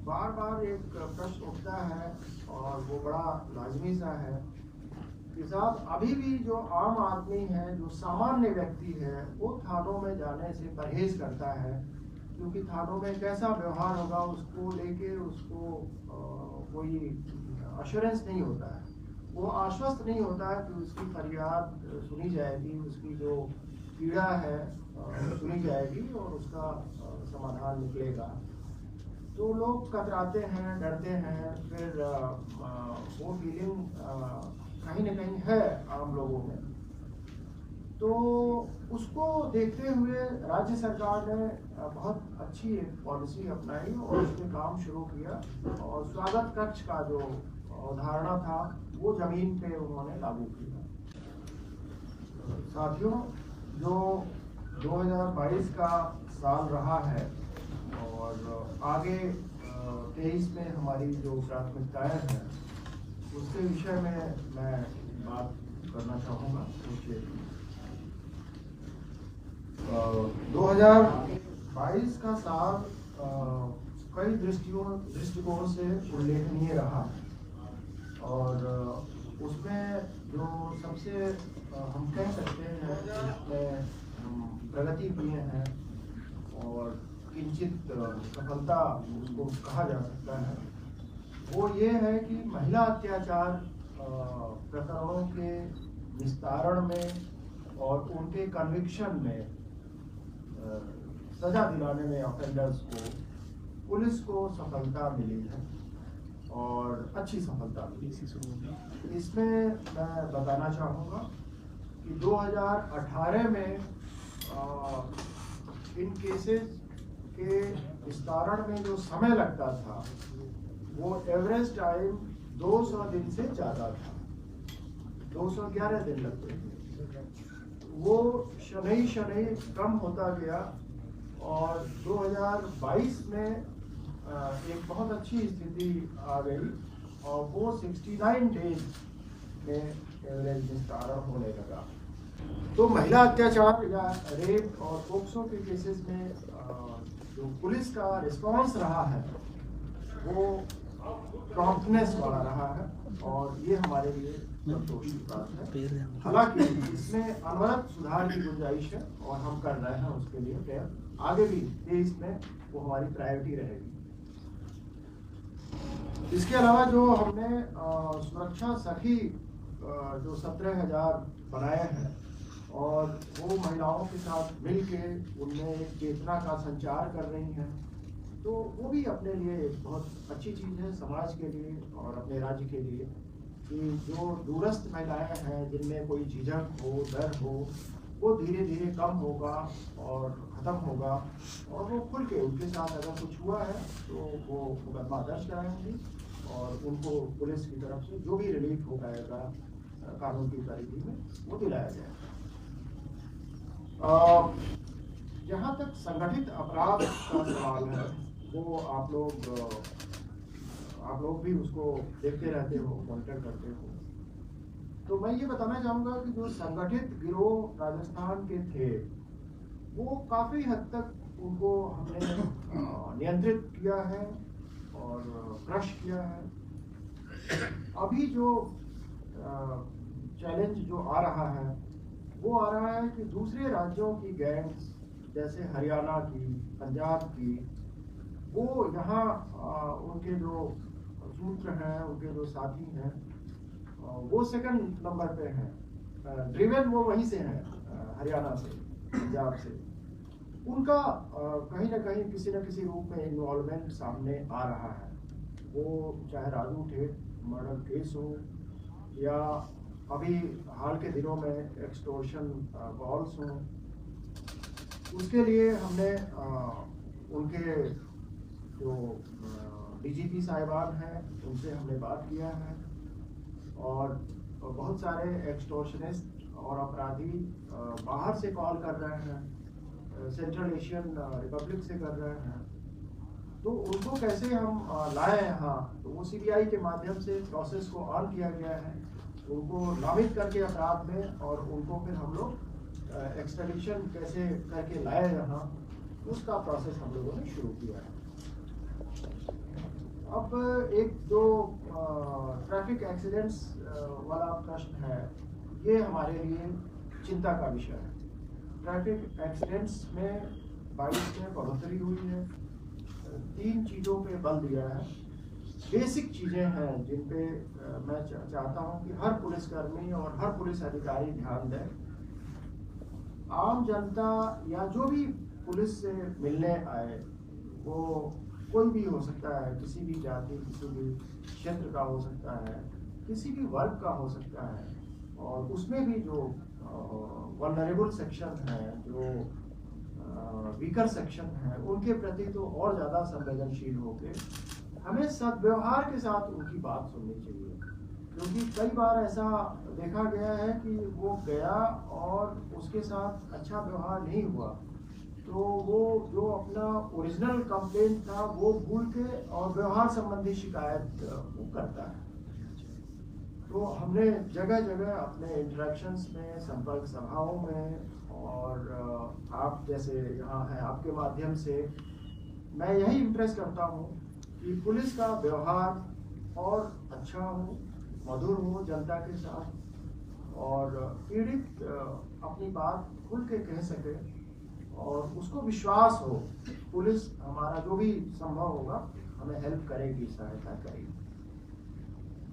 बार बार एक प्रश्न उठता है और वो बड़ा लाजमी सा है कि साहब अभी भी जो आम आदमी है, जो सामान्य व्यक्ति है, वो थानों में जाने से परहेज करता है, क्योंकि थानों में कैसा व्यवहार होगा उसको लेके उसको कोई अश्योरेंस नहीं होता है, वो आश्वस्त नहीं होता है कि उसकी फरियाद सुनी जाएगी, उसकी जो पीड़ा है सुनी जाएगी और उसका समाधान निकलेगा। तो लोग कतराते हैं, डरते हैं, फिर वो फीलिंग कहीं ना कहीं है आम लोगों में। तो उसको देखते हुए राज्य सरकार ने बहुत अच्छी एक पॉलिसी अपनाई और उसमें काम शुरू किया और स्वागत कक्ष का जो अवधारणा था वो जमीन पे उन्होंने लागू किया। साथियों, जो 2022 का साल रहा है और आगे 23 में हमारी जो प्राथमिकताएं हैं उसके विषय में मैं बात करना चाहूँगा। 2022 का साल कई दृष्टिकोण से उल्लेखनीय रहा और उसमें जो सबसे हम कह सकते हैं उसमें प्रगति किए हैं और किंचित सफलता उसको कहा जा सकता है, वो ये है कि महिला अत्याचार प्रकरणों के निस्तारण में और उनके कन्विक्शन में सजा दिलाने में ऑफेंडर्स को पुलिस को सफलता मिली है और अच्छी सफलता मिली। इसमें मैं बताना चाहूँगा कि 2018 में इन केसेस के निस्तारण में जो समय लगता था वो एवरेज टाइम 200 दिन से ज़्यादा था, 211 दिन लगते थे। वो शनई कम होता गया और 2022 में एक बहुत अच्छी स्थिति आ गई और वो 69 डेज में एवरेज निस्तारण होने लगा। तो महिला अत्याचार या रेप और पोक्सो के केसेस में जो पुलिस का रिस्पांस रहा है वो प्रॉम्प्टनेस वाला रहा है और ये हमारे लिए संतोष की बात है। हालांकि इसमें अनवरत सुधार की गुंजाइश है और हम कर रहे हैं उसके लिए प्रयत्न। आगे भी 23 में वो हमारी प्रायोरिटी रहेगी। इसके अलावा जो हमने सुरक्षा सखी जो 17,000 बनाए हैं और वो महिलाओं के साथ मिलके उनमें एक चेतना का संचार कर रही हैं, तो वो भी अपने लिए एक बहुत अच्छी चीज़ है समाज के लिए और अपने राज्य के लिए कि जो दूरस्थ महिलाएं हैं जिनमें कोई झिझक हो, डर हो, वो धीरे धीरे कम होगा और ख़त्म होगा और वो खुल के उनके साथ अगर कुछ हुआ है तो वो मुकदमा दर्ज कराएंगी और उनको पुलिस की तरफ से जो भी रिलीफ हो पाएगा कानून की परिधि में वो दिलाया जाएगा। जहाँ तक संगठित अपराध का सवाल है वो आप लोग भी उसको देखते रहते हो, मॉनिटर करते हो, तो मैं ये बताना चाहूँगा कि जो संगठित गिरोह राजस्थान के थे वो काफ़ी हद तक उनको हमने नियंत्रित किया है और क्रश किया है। अभी जो चैलेंज जो आ रहा है वो आ रहा है कि दूसरे राज्यों की गैंग्स जैसे हरियाणा की, पंजाब की, वो यहाँ उनके जो सूत्र हैं, उनके जो साथी हैं वो सेकंड नंबर पे हैं, ड्रिवन वो वहीं से हैं, हरियाणा से, पंजाब से। उनका कहीं ना कहीं किसी न किसी रूप में इन्वॉल्वमेंट सामने आ रहा है, वो चाहे राजू ठेठ मर्डर केस हो या अभी हाल के दिनों में एक्सटॉर्शन कॉल्स हों। उसके लिए हमने उनके जो डीजीपी साहिबान हैं उनसे हमने बात किया है और बहुत सारे एक्सटॉर्शनिस्ट और अपराधी बाहर से कॉल कर रहे हैं, सेंट्रल एशियन रिपब्लिक से कर रहे हैं, तो उनको कैसे हम लाएं यहाँ, तो वो सीबीआई के माध्यम से प्रोसेस को ऑन किया गया है, उनको नामित करके अपराध में और उनको फिर हम लोग एक्सट्रैडिशन कैसे करके लाए यहाँ, उसका प्रोसेस हम लोगों ने शुरू किया है। अब एक जो ट्रैफिक एक्सीडेंट्स वाला प्रश्न है, ये हमारे लिए चिंता का विषय है। ट्रैफिक एक्सीडेंट्स में 22 में बढ़ोतरी हुई है। 3 चीज़ों पे बल दिया है, बेसिक चीज़ें हैं जिन पे मैं चाहता हूं कि हर पुलिसकर्मी और हर पुलिस अधिकारी ध्यान दें। आम जनता या जो भी पुलिस से मिलने आए, वो कोई भी हो सकता है, किसी भी जाति, किसी भी क्षेत्र का हो सकता है, किसी भी वर्ग का हो सकता है, और उसमें भी जो वल्नरेबल सेक्शन है, जो वीकर सेक्शन है, उनके प्रति तो और ज़्यादा संवेदनशील होकर हमें सद्व्यवहार के साथ उनकी बात सुननी चाहिए। क्योंकि कई बार ऐसा देखा गया है कि वो गया और उसके साथ अच्छा व्यवहार नहीं हुआ, तो वो जो अपना ओरिजिनल कंप्लेंट था वो भूल के और व्यवहार संबंधी शिकायत वो करता है। तो हमने जगह जगह अपने इंटरेक्शंस में, संपर्क सभाओं में, और आप जैसे यहाँ हैं, आपके माध्यम से मैं यही इम्प्रेस करता हूँ कि पुलिस का व्यवहार और अच्छा हो, मधुर हो जनता के साथ, और पीड़ित अपनी बात खुल के कह सके और उसको विश्वास हो पुलिस हमारा जो भी संभव होगा हमें हेल्प करेगी, सहायता करेगी।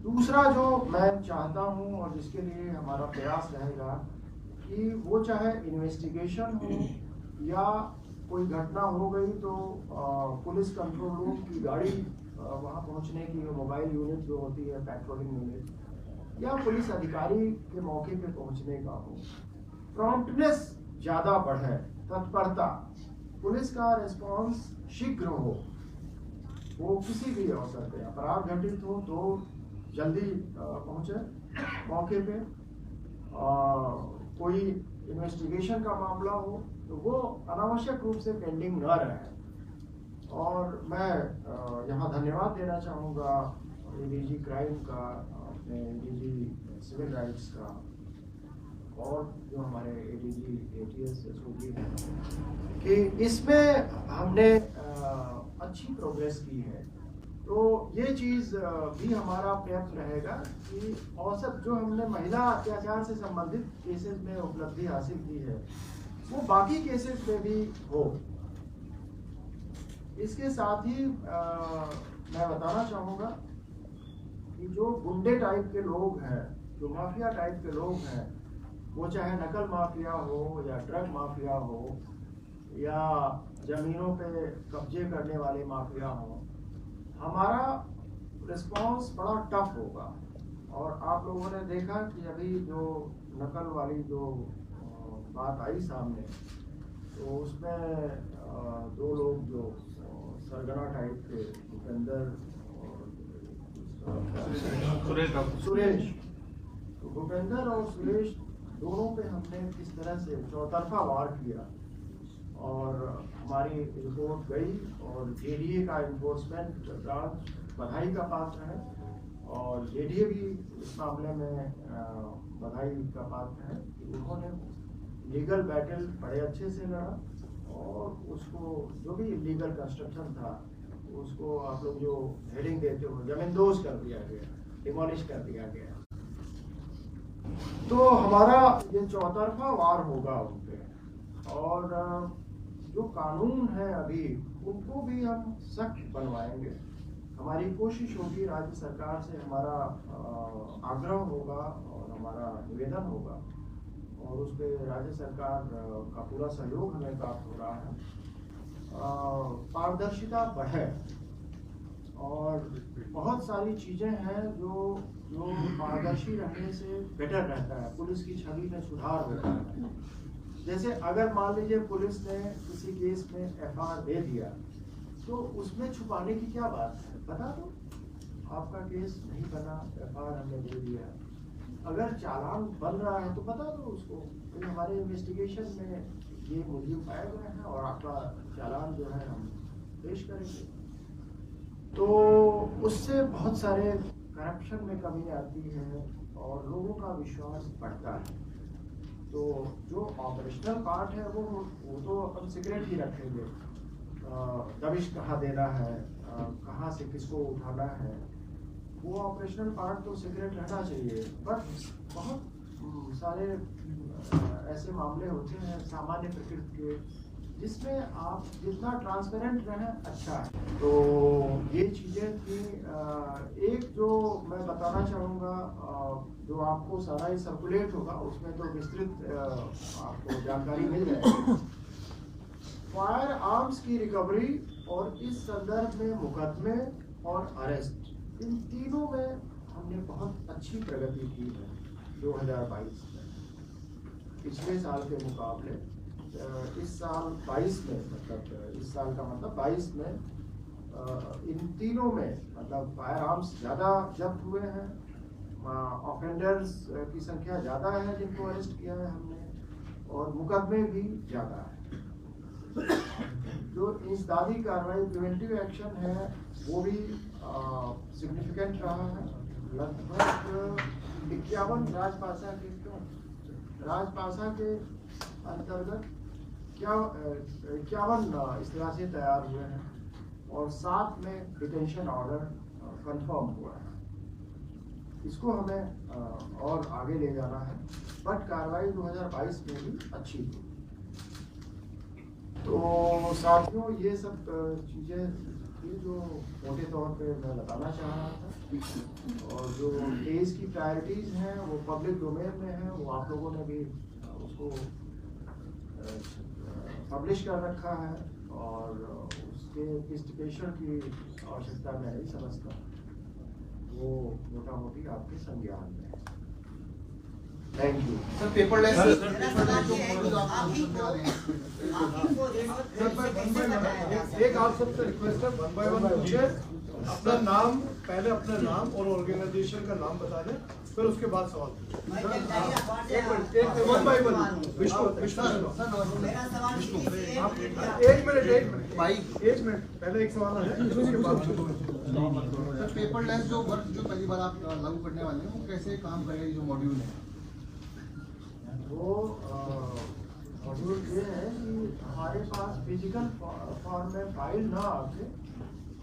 दूसरा जो मैं चाहता हूं और जिसके लिए हमारा प्रयास रहेगा कि वो चाहे इन्वेस्टिगेशन हो या कोई घटना हो गई तो पुलिस कंट्रोल रूम की गाड़ी वहाँ पहुँचने की, मोबाइल यूनिट जो होती है, पेट्रोलिंग यूनिट, या पुलिस अधिकारी के मौके पे पहुँचने का हो, प्रॉम्प्टनेस ज़्यादा बढ़े, तत्परता, पुलिस का रिस्पांस शीघ्र हो। वो किसी भी अवसर पे अपराध घटित हो तो जल्दी पहुँचे मौके पे, कोई इन्वेस्टिगेशन का मामला हो तो वो अनावश्यक रूप से पेंडिंग न रहे। और मैं यहाँ धन्यवाद देना चाहूँगा एडीजी क्राइम का, अपने एडीजी सिविल राइट्स का, और जो हमारे एडीजी एटीएस एसओजी हैं, कि इसमें हमने अच्छी प्रोग्रेस की है। तो ये चीज़ भी हमारा प्रयत्न रहेगा कि औसत जो हमने महिला अत्याचार से संबंधित केसेस में उपलब्धि हासिल की है वो बाकी केसेस में भी हो। इसके साथ ही मैं बताना चाहूँगा कि जो गुंडे टाइप के लोग हैं, जो माफिया टाइप के लोग हैं, वो चाहे नकल माफिया हो या ड्रग माफिया हो या जमीनों पे कब्जे करने वाले माफिया हो, हमारा रिस्पांस बड़ा टफ होगा। और आप लोगों ने देखा कि अभी जो नकल वाली जो बात आई सामने, तो उसमें 2 लोग जो सरगना टाइप के, भूपेंद्र और सुरेश, तो भूपेंद्र और सुरेश दोनों पे हमने किस तरह से चौतरफा वार किया, और हमारी रिपोर्ट गई और जेडीए का इन्फोर्समेंट ब्रांच बधाई का पात्र है, और जेडीए भी इस मामले में बधाई का पात्र है कि उन्होंने लीगल बैटल बड़े अच्छे से लड़ा, और उसको जो भी इलीगल कंस्ट्रक्शन था उसको आप लोग जो हेडिंग देते हो, जमींदोज कर दिया गया, डिमोलिश कर दिया गया। तो हमारा ये चौतरफा वार होगा उन पे, और जो कानून है अभी उनको भी हम सख्त बनवाएंगे। हमारी कोशिश होगी, राज्य सरकार से हमारा आग्रह होगा और हमारा निवेदन होगा, और उस पर राज्य सरकार का पूरा सहयोग हमें प्राप्त हो रहा है। पारदर्शिता बढ़े, और बहुत सारी चीज़ें हैं जो पारदर्शी रहने से बेटर रहता है, पुलिस की छवि में सुधार होता है। जैसे अगर मान लीजिए पुलिस ने किसी केस में एफआईआर दे दिया, तो उसमें छुपाने की क्या बात है, बता दो आपका केस नहीं बना, एफआईआर हमने दे दिया। अगर चालान बन रहा है तो बता दो उसको कि हमारे इन्वेस्टिगेशन में ये मुद्दे पाए गए हैं और आपका चालान जो है हम पेश करेंगे। तो उससे बहुत सारे करप्शन में कमी आती है और लोगों का विश्वास बढ़ता है। तो जो ऑपरेशनल पार्ट है वो तो अपन सीक्रेट ही रखेंगे, दबिश कहाँ देना है, कहाँ से किसको उठाना है, वो ऑपरेशनल पार्ट तो सीक्रेट रहना चाहिए। बट बहुत सारे ऐसे मामले होते हैं सामान्य प्रकृति के जिसमें आप जितना ट्रांसपेरेंट रहें अच्छा है। तो ये चीज़ें थी। एक जो मैं बताना चाहूँगा, जो आपको सारा ही सर्कुलेट होगा उसमें तो विस्तृत आपको जानकारी मिल जाएगी। फायर आर्म्स की रिकवरी और इस संदर्भ में मुकदमे और अरेस्ट, इन तीनों में हमने बहुत अच्छी प्रगति की है 2022 में पिछले साल के मुकाबले। इस साल 22 में, मतलब इस साल का मतलब 22 में इन तीनों में मतलब फायर आर्म्स ज़्यादा जब्त हुए हैं, ऑफेंडर्स की संख्या ज़्यादा है जिनको अरेस्ट किया है हमने, और मुकदमे भी ज़्यादा है। जो इंसदादी कार्रवाई प्रिवेंटिव एक्शन है वो भी सिग्निफिकेंट रहा है। लगभग 51 राजपासा के अंतर्गत 51 इस्तरासे तैयार हुए हैं और 7 में डिटेंशन ऑर्डर कंफर्म हुआ है। इसको हमें और आगे ले जाना है, बट कार्रवाई 2022 में भी अच्छी थी। तो साथियों, ये सब चीज़ें थी जो मोटे तौर पे मैं बताना चाह रहा था। और जो केस की प्रायोरिटीज़ हैं वो पब्लिक डोमेन में है, वो आप लोगों ने भी उसको पब्लिश कर रखा है और उसके इन्वेस्टिगेशन की आवश्यकता मैं नहीं समझता, वो मोटा मोटी आपके संज्ञान में है। Thank you sir. पेपरलेस एक आप सबसे रिक्वेस्ट है, 1 बाय 1 पूछे। अपना नाम, पहले अपना नाम और ऑर्गेनाइजेशन का नाम बता दें, फिर उसके बाद सवाल पूछें। एक मिनट, 1 बाय 1। विष्णु एक मिनट पहले एक सवाल है, उसके बाद सर। पेपरलेस जो वर्क जो पहली बार आप लागू करने वाले हैं, वो कैसे काम करेगा? जो मॉड्यूल है वो मॉड्यूल ये है कि हमारे पास फिजिकल फॉर्म में फाइल ना आके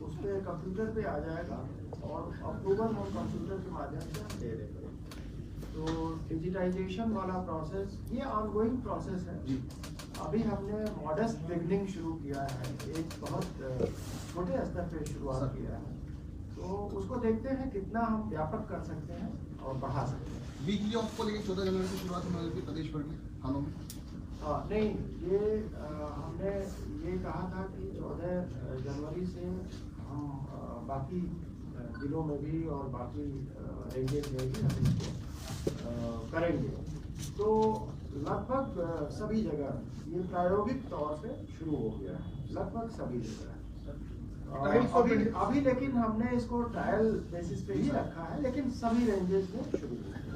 उस पर कंप्यूटर पे आ जाएगा और अप्रूवल हम कंप्यूटर के माध्यम से हम दे देंगे। तो डिजिटाइजेशन वाला प्रोसेस ये ऑनगोइंग प्रोसेस है। अभी हमने मॉडेस्ट बिगनिंग शुरू किया है, एक बहुत छोटे स्तर पे शुरुआत किया है, तो उसको देखते हैं कितना हम व्यापक कर सकते हैं और बढ़ा सकते हैं। वीकली ऑफ को लेकर 14 जनवरी से शुरुआत होने वाली प्रदेश भर में थानों में। नहीं, ये हमने ये कहा था कि 14 जनवरी से हम बाकी जिलों में भी और बाकी रेंजेस में भी हम इसको करेंगे। तो लगभग सभी जगह ये प्रायोगिक तौर पे शुरू हो गया है, लगभग सभी जगह। अभी लेकिन हमने इसको ट्रायल बेसिस पे ही रखा है, लेकिन सभी रेंजेस में शुरू हो गया।